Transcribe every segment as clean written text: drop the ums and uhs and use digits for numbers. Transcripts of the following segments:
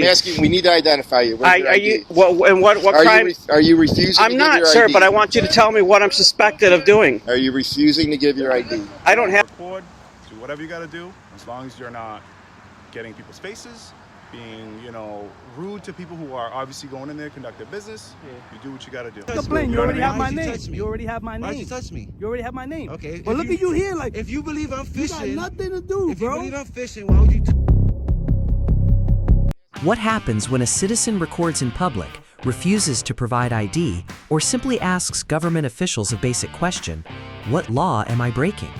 I'm asking, we need to identify you. Where's your ID? What crime? Are you refusing I'm to give not, your sir, ID? but I want you to tell me what I'm suspected of doing. Are you refusing to give your ID? I don't have... Record, do whatever you got to do, as long as you're not getting people's faces, being, rude to people who are obviously going in there, conduct their business. Yeah. You do what you got to do. Complain. You already have my name. You already have my name. Why'd you touch me? You already have my name. Okay. But look at you here, like. If you believe I'm fishing, you got nothing to do, if bro. you believe I'm fishing, why would you? What happens when a citizen records in public, refuses to provide ID, or simply asks government officials a basic question, what law am I breaking?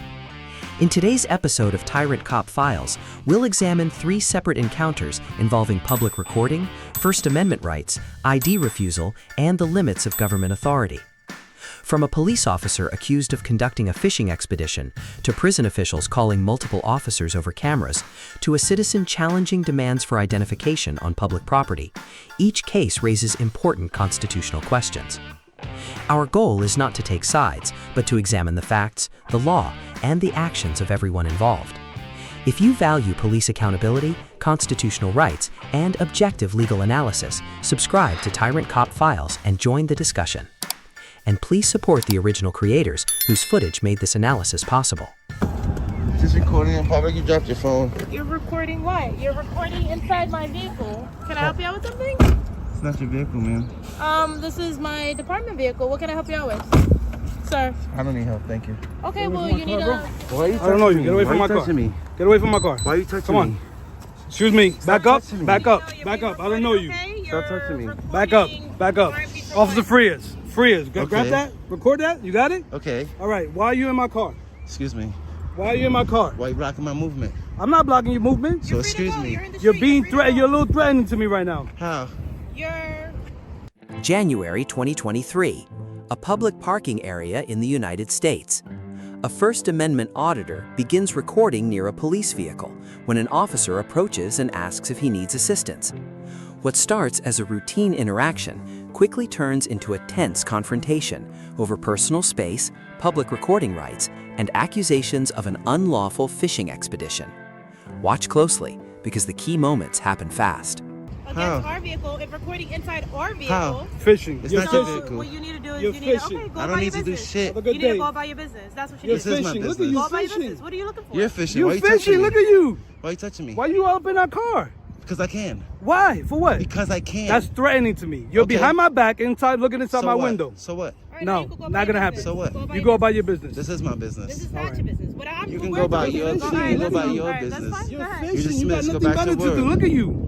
In today's episode of Tyrant Cop Files, we'll examine 3 separate encounters involving public recording, First Amendment rights, ID refusal, and the limits of government authority. From a police officer accused of conducting a fishing expedition, to prison officials calling multiple officers over cameras, to a citizen challenging demands for identification on public property, each case raises important constitutional questions. Our goal is not to take sides, but to examine the facts, the law, and the actions of everyone involved. If you value police accountability, constitutional rights, and objective legal analysis, subscribe to Tyrant Cop Files and join the discussion. And please support the original creators whose footage made this analysis possible. Just recording in public, you dropped your phone. You're recording what? You're recording inside my vehicle. Can I help you out with something? It's not your vehicle, man. This is my department vehicle. What can I help you out with? Sir. I don't need help, thank you. Okay, well, you need a... Why are you touching me? I don't know you. Get away from my car. Me? Get away from my car. Why are you touching Come on. me? Excuse me. Back up. touching me. Back up. No, your Back up. paperwork I don't know you. okay? Stop touching me. You're Back up. recording Back up. RP Officer Frias. Frias. Grab Okay. that. Record that. You got it? Okay. All right. Why are you in my car? Excuse me. Why are you in my car? Why are you blocking my movement? I'm not blocking your movement. So excuse me. You're being threatened. You're a little threatening to me right now. How? You're... January 2023, a public parking area in the United States. A First Amendment auditor begins recording near a police vehicle when an officer approaches and asks if he needs assistance. What starts as a routine interaction quickly turns into a tense confrontation over personal space, public recording rights, and accusations of an unlawful fishing expedition. Watch closely, because the key moments happen fast. Against our vehicle, if recording inside our vehicle... How? Fishing. It's You're not your fishing. vehicle. What you need to do is You're you need to... fishing. Okay, go I don't about need your to do business. shit. Have a good You need to day. go about your business. That's what you You're need to This do. is my fishing. Look at business. you Go about your fishing. business. What are you looking for? You're fishing. You Why are you fishing. touching me? Look at you. Why are you touching me? Why you up in our car? Because I can. Why? For what? Because I can. That's threatening to me. You're Okay. behind my back, inside, looking inside so my what? window. So what? All right, now No, you can go not about gonna your happen. business. So what? Go about You your go about your business. This is my business. This is not your business. What I'm You can we're go about doing your is- business. All right, You can go let's about go. your All right, business. That's fine. You're Go ahead. You fishing. just You got missed. Go nothing back better to to do. work. Look at you.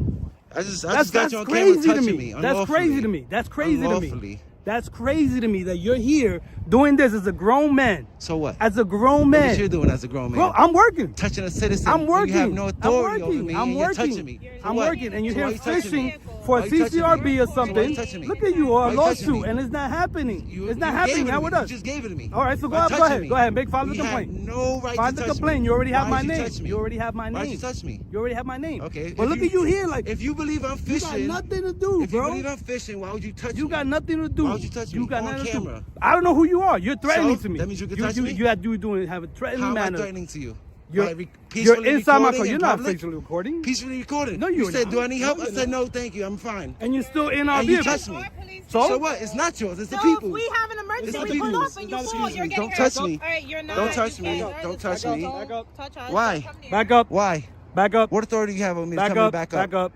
I just That's got you on camera crazy to touching me. me. That's crazy to me. That's crazy to me. Unlawfully. That's crazy to me that you're here doing this as a grown man. So what? As a grown What man. you doing as a grown man? Bro, I'm working. Touching a citizen. I'm working. You have no authority I'm working. over me. I'm and you're working. touching me. For I'm what? working, and you're So why here you touching fishing me? for a Why you touching me? CCRB or So why something. you touching me? Look at you, or Why a you touching lawsuit, me? and it's not happening. You It's not gave happening. it to Not me. with You us. just gave it to me. All right, so By go touching ahead. me. Go ahead. File the You complaint. have no right File to the touch complaint. me. You already have Why my did you name. touch me? You already have my Why'd you name. touch me? You already have my name. Okay. But if look at you here, like If you believe I'm you got fishing, nothing to do, if you bro. believe I'm fishing, why would you touch me? You got nothing to do. Why would you touch me? got On nothing camera. to do. I don't know who you are. You're threatening So? to me. That means you can touch me? You have to have a threatening How am I manner. threatening to you? You're, By you're peacefully inside my recording car. in You're not public? peacefully recording. Peacefully recording. No, You you're said, not. do I need help? No, I you're said, not. no, thank you. I'm fine. And you're still in our And you vehicle. touched me. So? So what? It's not yours. It's the So people. if we have an emergency, It's we the pull people's. off and you It's the fall. You're people's. getting Don't hurt. touch me. All right, you're not. Don't touch You me. can't. Don't touch Don't me. touch us. Why? Don't come near. Back up. Why? Back up. What authority do you have over me to Back tell me up. to back up? Back up.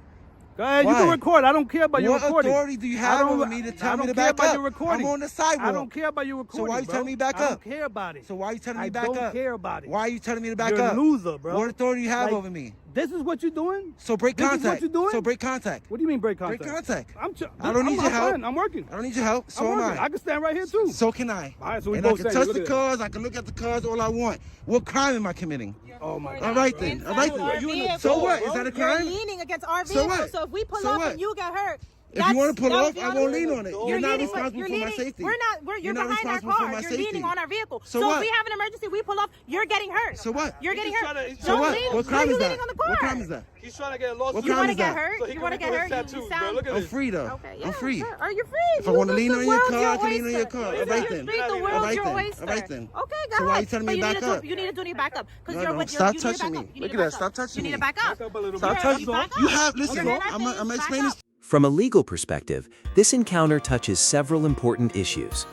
Go ahead. You Why? can record. I don't care about your What recording. authority do you I have don't- over me to tell I me don't to care back about up? your recording. I'm on the sidewalk. I don't care about your recording. why you bro. telling me to back I up? don't care about it. So why are you telling me I to back up? don't care about it. Why are you telling me to back You're up? a loser, bro. What authority do you have Like, over me? This is what you're doing? So break This is contact. what you're doing? So break contact. What do you mean break contact? Break contact. I don't need your help. Fine. I'm working. I don't need your help. So I'm am working. I. I can stand right here too. So can I. All right, so we and I both can stand. touch Look the at cars. I can look at the cars all I want. What crime am I committing? Oh my God. All right then. All right Inside our then. vehicle. So what? Is that a You're crime? leaning against our So vehicle. what? So if we pull So up what? and you get hurt, If you want to pull that off, was I the won't other- lean on it. You're not responsible for my safety. We're not. You're You're not behind our responsible for car. my You're safety. leaning on our vehicle. So if what? we have an emergency, we pull off. You're getting hurt. So what? You're getting hurt. So Don't what? lean. What crime Why is are you that? leaning on the car? What crime is that? He's trying to get a lawsuit. What You crime want to is get that? hurt? So he You can want to get redo his hurt? tattoo, You bro. sound. Look at I'm this. free though. Okay, yeah, I'm free. sure. Are you free? If I want to lean on your world's car, I can lean on oyster. your car. All This right is then. street, the All world's right your then. oyster. All right then. Okay, go So ahead. why you telling But me back up? You need to do need to back up because you're No, with stop you touching need to me. back up. You Look need at that. to Stop back up. touching You need me. to back up. Back up a little Stop bit. touching. Back up. You have. Listen. You're not I'm phased. Back explaining. up. From a legal perspective, this encounter touches several important issues.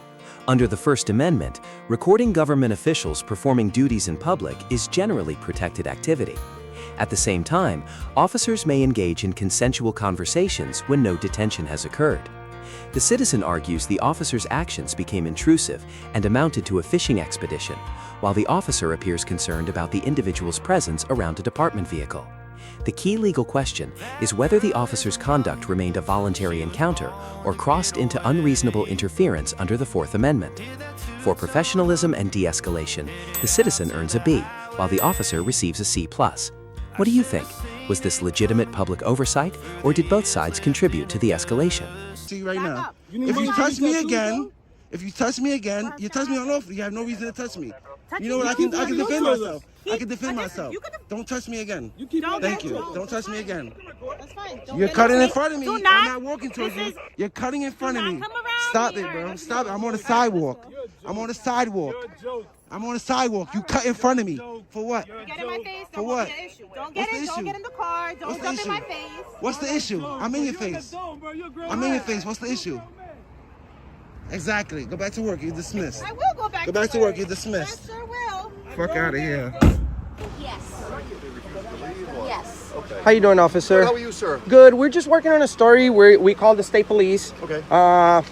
Under the First Amendment, recording government officials performing duties in public is generally protected activity. At the same time, officers may engage in consensual conversations when no detention has occurred. The citizen argues the officer's actions became intrusive and amounted to a fishing expedition, while the officer appears concerned about the individual's presence around a department vehicle. The key legal question is whether the officer's conduct remained a voluntary encounter or crossed into unreasonable interference under the Fourth Amendment. For professionalism and de-escalation, the citizen earns a B, while the officer receives a C+. What do you think? Was this legitimate public oversight, or did both sides contribute to the escalation? See you right Back now. up. If you touch me again, you touch me unlawfully. You have no reason to touch me. You know what? I can defend myself. I can defend myself. Don't touch me again. Thank you. Don't touch me again. That's fine. Don't You're get cutting me. in front of me. Do I'm not. not walking towards This you. is- You're cutting in front of not me. come around Stop me. it, bro. Alright, Stop it. I'm on the sidewalk. I'm on the sidewalk. I'm on the sidewalk. You cut in front of me. For what? Get in my face. For Don't what? be an issue. Don't What's get the in. Don't issue? get in the car. Don't What's the jump in my issue? face. What's the issue? I'm in your face. I'm in your face. What's the issue? Exactly. Go back to work. You're dismissed. I will go back. Go back to work. You're dismissed. I sure will. Fuck out of here. Yes. Yes. How you doing, officer? How are you, sir? Good. We're just working on a story where we called the state police. Okay.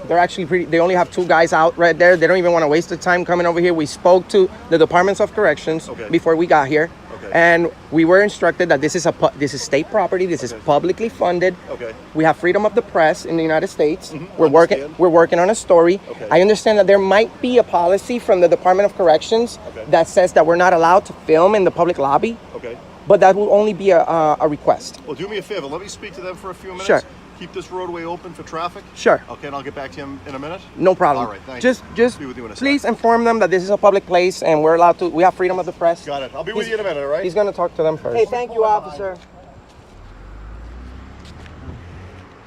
They're actually they only have 2 guys out right there. They don't even want to waste the time coming over here. We spoke to the Departments of Corrections before we got here. Okay. And we were instructed that this is state property. This is publicly funded. Okay. We have freedom of the press in the United States. Mm-hmm. We're working on a story. Okay. I understand that there might be a policy from the Department of Corrections that says that we're not allowed to film in the public lobby. Okay. But that will only be a request. Well, do me a favor. Let me speak to them for a few minutes. Sure. Keep this roadway open for traffic. Sure. Okay, and I'll get back to you in a minute. No problem. All right, thank you. Just Be with you in a please sec. inform them that this is a public place and we're allowed to. We have freedom of the press. Got it. I'll be with you in a minute, all right? He's gonna talk to them first. Hey, thank you, officer.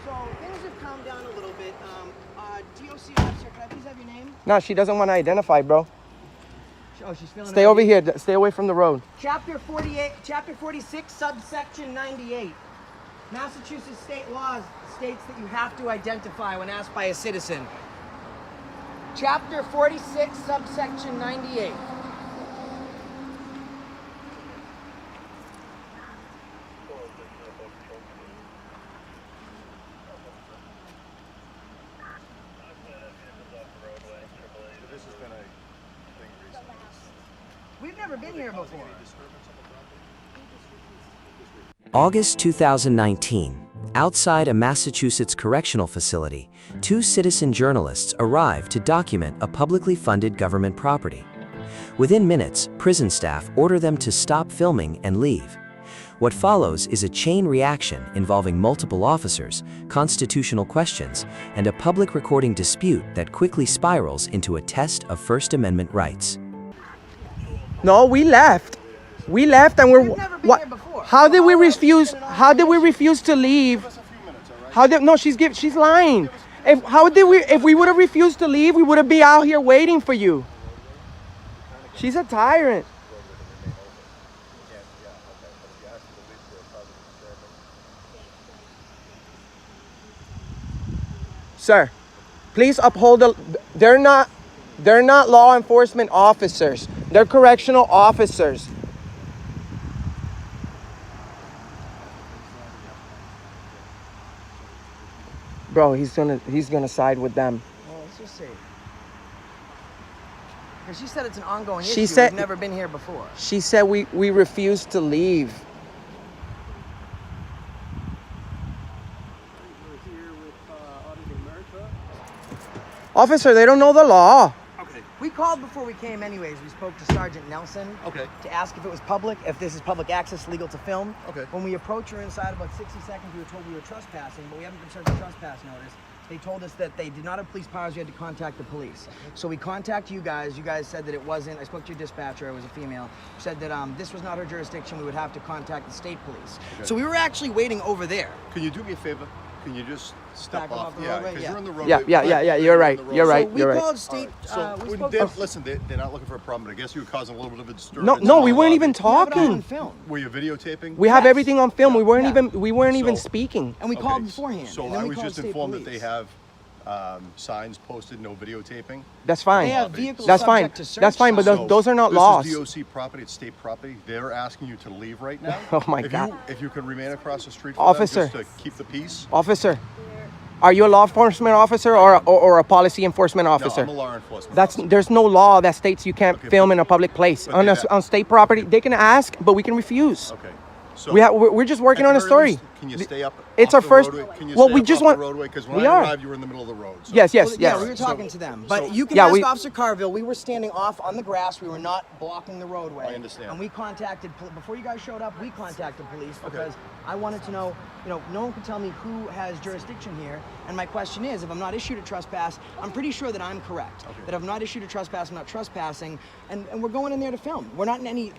So things have calmed down a little bit. DOC officer, can I please have your name? No, she doesn't want to identify, bro. Oh, she's feeling. Stay over here. Stay away from the road. Chapter 48, Chapter 46, subsection 98. Massachusetts state law states that you have to identify when asked by a citizen. Chapter 46, subsection 98. We've never been here before. August 2019. Outside a Massachusetts correctional facility, 2 citizen journalists arrive to document a publicly funded government property. Within minutes, prison staff order them to stop filming and leave. What follows is a chain reaction involving multiple officers, constitutional questions, and a public recording dispute that quickly spirals into a test of First Amendment rights. No, we left. We left and we're. We've never been here before. How did we refuse? How did we refuse to leave? How did? No, she's lying. If we would have refused to leave, we would have been out here waiting for you. She's a tyrant. Sir, please uphold the. They're not law enforcement officers. They're correctional officers. Bro, he's gonna side with them. Well, let's just see. Because she said it's an ongoing She issue. said- We've never been here before. She said we refused to leave. Officer, they don't know the law. We called before we came anyways. We spoke to Sergeant Nelson Okay. to ask if it was public, if this is public access, legal to film. Okay. When we approached her inside about 60 seconds, we were told we were trespassing, but we haven't been served a trespass notice. They told us that they did not have police powers, you had to contact the police. So we contacted you guys said that it wasn't, I spoke to your dispatcher, it was a female, said that this was not her jurisdiction, we would have to contact the state police. Okay. So we were actually waiting over there. Can you do me a favor? Can you just step Back up off? the Yeah, roadway? because Yeah. you're in the roadway. Yeah, you're right. You're right. So we You're right. called state, So we when spoke they're, to... listen, they're not looking for a problem, but I guess you were causing a little bit of a disturbance. No, in we the weren't lobby. even We have it all on talking. film. Were you videotaping? We have Yes. everything on film. We weren't Yeah. even So- speaking. And we Okay, called beforehand. So and then I we was called just state informed that police. they have signs posted, no videotaping. That's fine. They have vehicles That's fine. subject to search That's fine. But signs. those are not this laws. is DOC property, it's state property. They're asking you to leave right now. Oh my if God. if you can remain across the street for Officer. them just to keep the peace. Officer, are you a law enforcement officer or a policy enforcement officer? No, I'm a law enforcement That's officer. there's no law that states you can't Okay, film but- in a public place but on they- on state property. They can ask, but we can refuse. Okay. So We're just working at on the a very story. least, can you stay up? It's off our the first- roadway? Can you well, stay we up just off want- the roadway? Because when we I are. arrived, you were in the middle of the road. So. Yes. Well, yeah, we were Alright, talking so- to them. But so- you can Yeah, ask we- Officer Carville. We were standing off on the grass. We were not blocking the roadway. I understand. And we contacted, before you guys showed up, we contacted police because I wanted to know, no one could tell me who has jurisdiction here. And my question is, if I'm not issued a trespass, I'm pretty sure that I'm correct. Okay. That if I'm not issued a trespass, I'm not trespassing. And we're going in there to film. We're not in any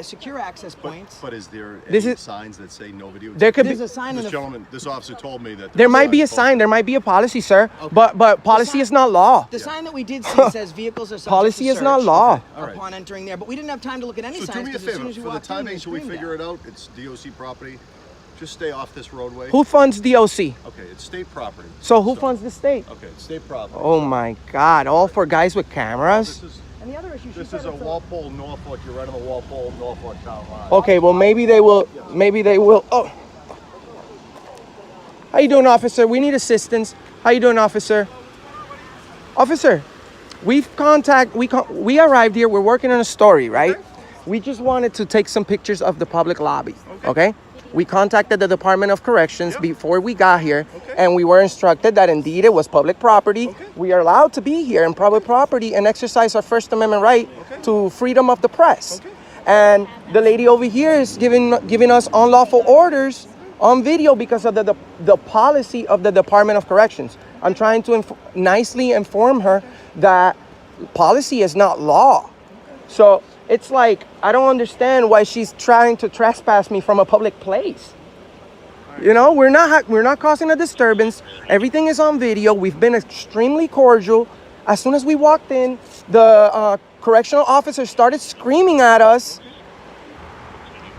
secure access points. But is there This any is- signs that say no video? There could There's be. a sign in This the... gentleman, this officer told me that There might be a posted. sign. There might be a policy, sir. Okay. But policy is not law. The sign that we did see says vehicles are subject Policy to is not search law. All right. upon entering there, but we didn't have time to look at any So do signs me a because as soon favor, as you for the walked in, time they being, till we screamed figure at it out, it's DOC property. Just stay off this roadway. Who funds DOC? Okay, it's state property. So who funds the state? Okay, it's state property. Oh my God! All for guys with cameras. This is And the other issue, she this said is a it's Walpole, Norfolk. You're right on the Walpole, Norfolk town line. Okay, well maybe they will. Maybe they will. Oh, how you doing, officer? We need assistance. How you doing, officer? Officer, we arrived here. We're working on a story, right? We just wanted to take some pictures of the public lobby. Okay. We contacted the Department of Corrections before we got here, and we were instructed that indeed it was public property. We are allowed to be here in public property and exercise our First Amendment right to freedom of the press. And the lady over here is giving us unlawful orders on video because of the policy of the Department of Corrections. I'm trying to nicely inform her that policy is not law. So it's like, I don't understand why she's trying to trespass me from a public place. We're not causing a disturbance. Everything is on video. We've been extremely cordial. As soon as we walked in, the correctional officer started screaming at us.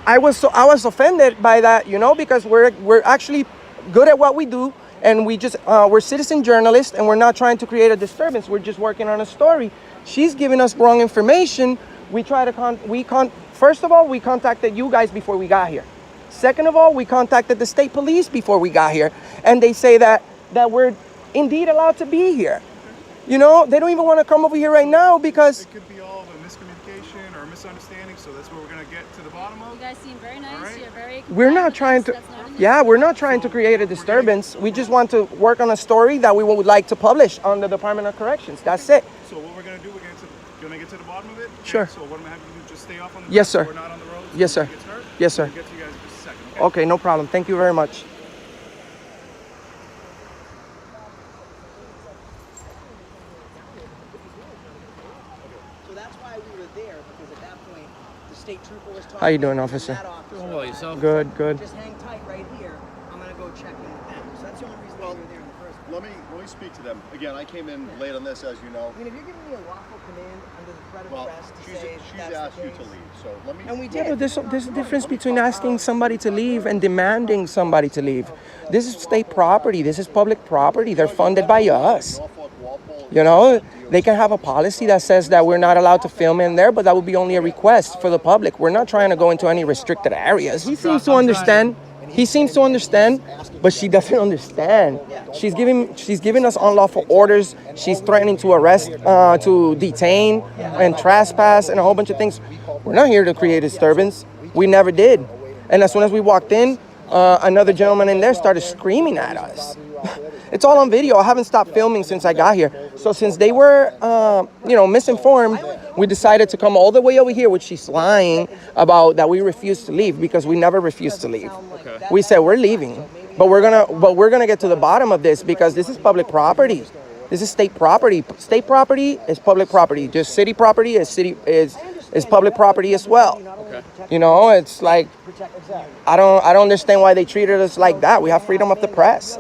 I was offended by that, because we're actually good at what we do, and we're citizen journalists, and we're not trying to create a disturbance. We're just working on a story. She's giving us wrong information. First of all, we contacted you guys before we got here. Second of all, we contacted the state police before we got here, and they say that we're indeed allowed to be here. They don't even want to come over here right now because It could be all of a miscommunication or a misunderstanding, so that's what we're going to get to the bottom of. You guys seem very nice. Alright. You're very. we're not trying to. We're not trying to create a disturbance. We just want to work on a story that we would like to publish on the Department of Corrections. That's it. So what we're going to do, we're going to get to the bottom of it. Okay? Sure. So what I'm going to have you do, just stay off on the Yes, grass so sir. we're not on the road. Yes, sir. Get started. Yes, sir. We'll get to you guys in just a second. Okay, no problem. Thank you very much. So that's why we were there, because at that point, the state trooper was talking. How you doing, to officer? that officer. Doing well, yourself? Good. Just hang tight right here. I'm going to go check in with them. So that's the only reason why we were there in the first place. Let me speak to them. Again, I came in late on this, as you know. I mean, if you're giving me a lawful command under the threat of Well, arrest to she's say she's that's asked the you case, to leave. So let me. and we Yeah, did. but there's a difference between asking somebody to leave and demanding somebody to leave. This is state property. This is public property. They're funded by us. Norfolk, Walpole. They can have a policy that says that we're not allowed to film in there, but that would be only a request for the public. We're not trying to go into any restricted areas. He seems to understand. But she doesn't understand. She's giving us unlawful orders. She's threatening to arrest, to detain, and trespass, and a whole bunch of things. We're not here to create disturbance. We never did. And as soon as we walked in, another gentleman in there started screaming at us. It's all on video. I haven't stopped filming since I got here. So since they were, misinformed, we decided to come all the way over here, which she's lying about that we refused to leave, because we never refused to leave. Okay. We said we're leaving, but we're gonna get to the bottom of this, because this is public property. This is state property. State property is public property. Just city property is public property as well. Okay. You know, it's like I don't understand why they treated us like that. We have freedom of the press.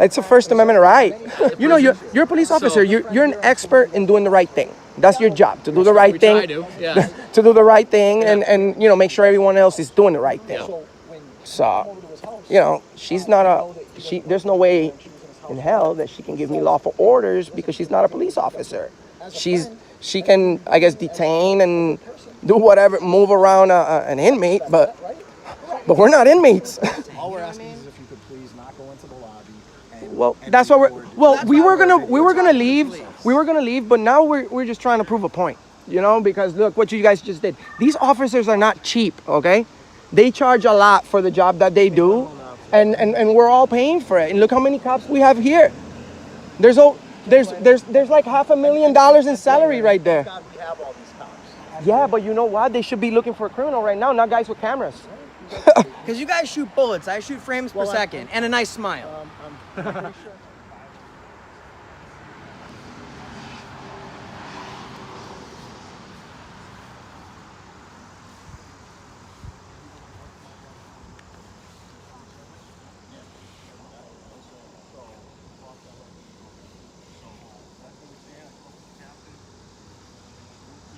It's a First Amendment right. You know, you're a police officer. You're an expert in doing the right thing. That's your job, to do the right thing. To do the right thing, and make sure everyone else is doing the right thing. So, she's not there's no way in hell that she can give me lawful orders, because she's not a police officer. She can, I guess, detain and do whatever, move around an inmate, but we're not inmates. All we're asking is if you could please not go into the lobby. Well, that's what we were gonna leave, but now we're just trying to prove a point, because look what you guys just did. These officers are not cheap, okay? They charge a lot for the job that they do, and we're all paying for it. And look how many cops we have here. There's like $500,000 in salary right there. Yeah, but you know what? They should be looking for a criminal right now, not guys with cameras. Because you guys shoot bullets. I shoot frames per second. And a nice smile.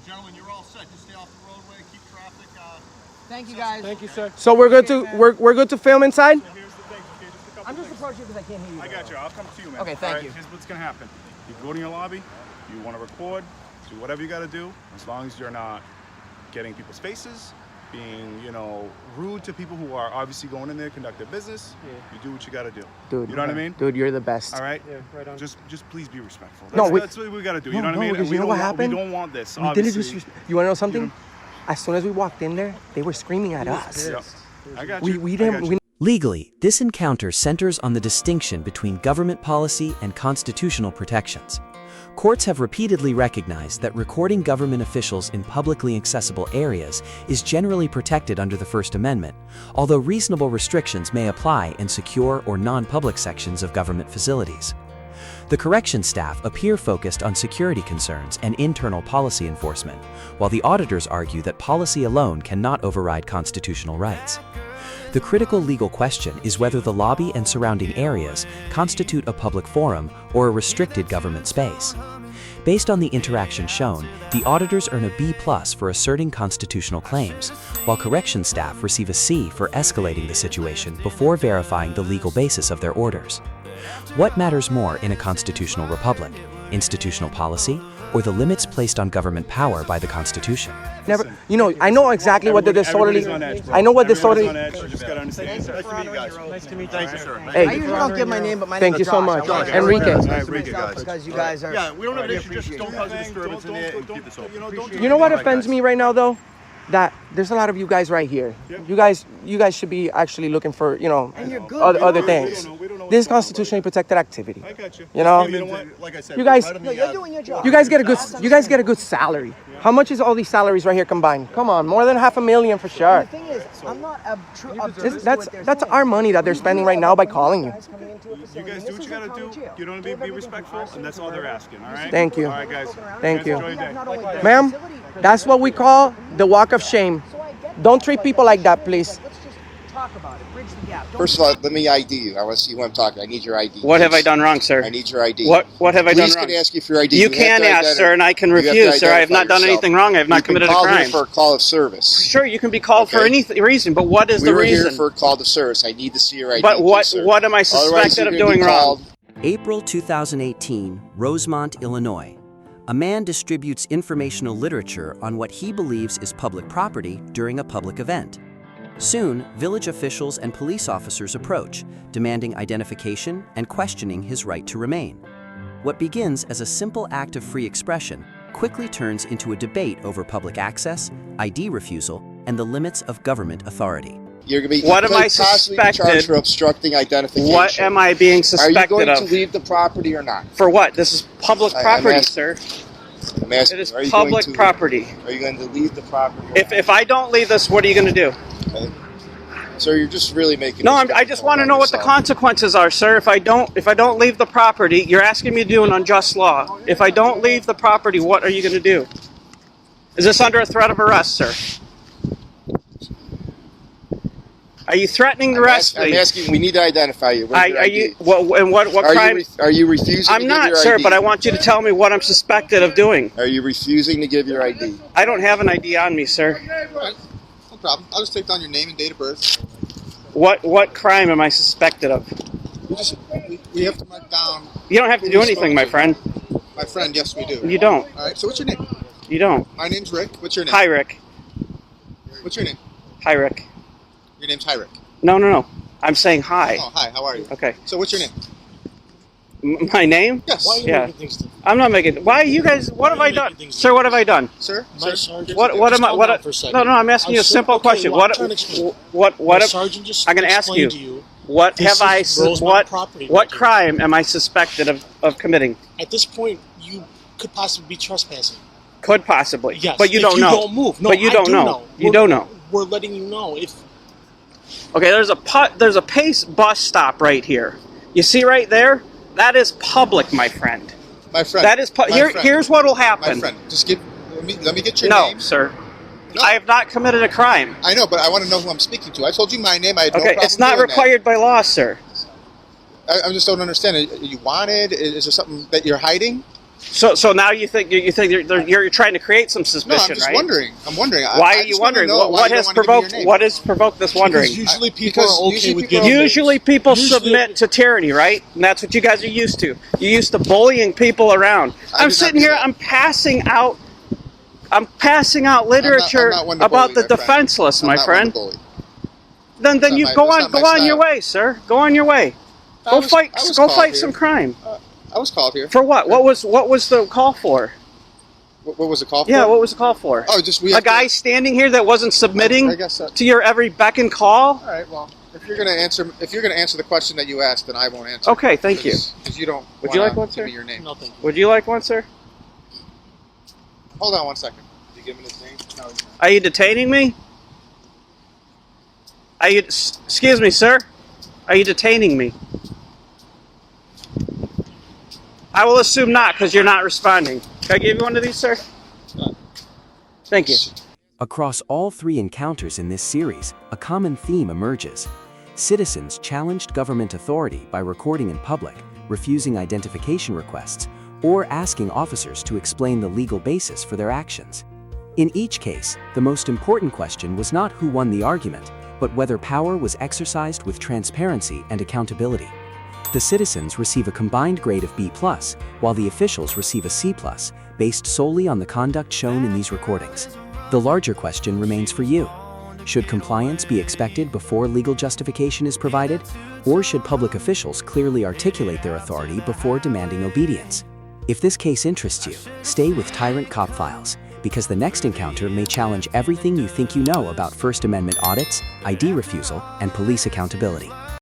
Gentlemen, you're all set. Just stay off the roadway, keep traffic. Thank you, guys. Thank you, sir. So we're good to film inside? So here's the thing, okay, just a couple I'm just things. approaching because I can't hear you. I got you. I'll come to you, man. Okay, thank you. Here's what's gonna happen. You go to your lobby. You want to record. Do whatever you got to do, as long as you're not getting people's faces, being, rude to people who are obviously going in there, conduct their business. Yeah. You do what you got to do. Dude, you know what I mean? Dude, you're the best. All right? Yeah, right on. Just please be respectful. That's what we got to do. No, You know what I mean? because you know what happened? We don't want this, You want to know something? As soon as we walked in there, they were screaming at us. Yep. I got you. We didn't. Legally, this encounter centers on the distinction between government policy and constitutional protections. Courts have repeatedly recognized that recording government officials in publicly accessible areas is generally protected under the First Amendment, although reasonable restrictions may apply in secure or non-public sections of government facilities. The corrections staff appear focused on security concerns and internal policy enforcement, while the auditors argue that policy alone cannot override constitutional rights. The critical legal question is whether the lobby and surrounding areas constitute a public forum or a restricted government space. Based on the interaction shown, the auditors earn a B+ for asserting constitutional claims, while corrections staff receive a C for escalating the situation before verifying the legal basis of their orders. What matters more in a constitutional republic? Institutional policy, or the limits placed on government power by the Constitution? Never. I know exactly what the disorderly. I know what disorderly. You just gotta understand. Nice to meet you guys. Nice to meet you. Thank you, sir. Hey, I usually don't give my name, but my Thank name you is so Josh. much. I wanted to Enrique. introduce Enrique, myself guys. because you guys are. Yeah, we don't have an really issue. Just don't cause a disturbance in there and keep this open. You know what offends me right now, though? That there's a lot of you guys right here. You guys should be actually looking for, And you're good. other We things. don't know This is what's going on, constitutionally protected activity. I got you. You know? You know what? Like I said, You guys- right on No, the, you're doing your job. You guys get a good salary. How much is all these salaries right here combined? Come on, more than $500,000 for sure. The thing is, I'm not obtuse That's to what they're our saying. money that they're spending right now by calling you. You guys do what you gotta do. You don't be respectful, and that's all they're asking. All right. Thank you. All right, guys. Thank you. Enjoy your day. Ma'am, that's what we call the walk of shame. Don't treat people like that, please. Let's just talk about it. Bridge the gap. Don't First of all, let me ID you. I want to see who I'm talking. I need your ID. What have I please. done wrong, sir? I need your ID. What have I done Police wrong? can ask you for your ID. You have can to ask, sir, and I can you have to refuse, sir. I have identify not done yourself. anything wrong. I have not committed a You've been called crime. here for a call of service. Sure, you can be called for Okay. any reason, but what is We the were reason? here for a call of service. I need to see your ID. But what please, sir. what am I Otherwise, suspected you're of gonna be doing wrong? called. April 2018, Rosemont, Illinois. A man distributes informational literature on what he believes is public property during a public event. Soon, village officials and police officers approach, demanding identification and questioning his right to remain. What begins as a simple act of free expression quickly turns into a debate over public access, ID refusal, and the limits of government authority. You're going to be What am I possibly be charged suspected? for obstructing identification. What am I being Are you suspected going of? to leave the property or not? For what? This is public I'm property, asking- sir. I'm asking It is you, are you public going to, property. Are you going to leave the property? Or If I don't leave this, what are you going to do? not? Okay. So you're just really making. No, this I just difficult want to on know what the yourself. consequences are, sir. If I don't leave the property, you're asking me to do an unjust law. If I don't leave the property, what are you going to do? Is this under a threat of arrest, sir? Are you threatening to arrest I'm me? asking. We need to identify you. Where's your Are ID? you what Are crime? are you refusing? I'm to not, give your sir, ID? but I want you to tell me what I'm suspected of doing. Are you refusing to give your ID? I don't have an ID on me, sir. No problem. I'll just take down your name and date of birth. What crime am I suspected of? We have to mark down. You don't have to do anything, my friend. My friend, yes, we do. You don't. All right. So what's your name? You don't. My name's Rick. What's your name? Hi, Rick. What's your name? Hi, Rick. Your name's Rick. No. I'm saying hi. Oh, hi. How are you? Okay. So what's your name? My name? Yes. Yeah. I'm not making. Why you guys? What have I done, sir? What have I done? Sir? What am I? No. I'm asking you a simple question. What? I'm going to ask you. What have I? What crime am I suspected of committing? At this point, you could possibly be trespassing. Could possibly. Yes. But you don't know. Don't move. No, but you don't know. You don't know. We're letting you know if. Okay. There's a Pace bus stop right here. You see right there? That is public, my friend. My friend. That is here's what'll happen. My friend, just let me get your name. No, sir. No. I have not committed a crime. I know, but I want to know who I'm speaking to. I told you my name. I had no Okay, problem it's not doing required by law, sir. that. I just don't understand. Are you wanted? Is there something that you're hiding? So now you think you're trying to create some No, suspicion, I'm just right? wondering. I'm wondering. Why are you wondering? What has provoked this wondering? Because usually people are okay with giving Usually people submit to tyranny, right? And that's what you guys are used to. You're used to bullying people around. I'm sitting here. I'm passing out literature I'm not one to about bully, the defenseless, I'm my not friend. one to bully. Then you go on your way, sir. Go on your way. Go fight some crime. I was called here. For what? What was the call for? What was the call for? Yeah, what was the call for? Oh, just a guy standing here that wasn't submitting I guess so. to your every beck and call. All right. Well, if you're gonna answer the question that you asked, then I won't answer. Okay, thank you. Because you don't. Would you like one, give sir? me your name. No, thank you. Would you like one, sir? Hold on 1 second. Did you give me his name? No. Are you detaining me? Excuse me, sir? Are you detaining me? I will assume not, because you're not responding. Can I give you one of these, sir? Thank you. Across all three encounters in this series, a common theme emerges. Citizens challenged government authority by recording in public, refusing identification requests, or asking officers to explain the legal basis for their actions. In each case, the most important question was not who won the argument, but whether power was exercised with transparency and accountability. The citizens receive a combined grade of B+, while the officials receive a C+, based solely on the conduct shown in these recordings. The larger question remains for you. Should compliance be expected before legal justification is provided, or should public officials clearly articulate their authority before demanding obedience? If this case interests you, stay with Tyrant Cop Files, because the next encounter may challenge everything you think you know about First Amendment audits, ID refusal, and police accountability.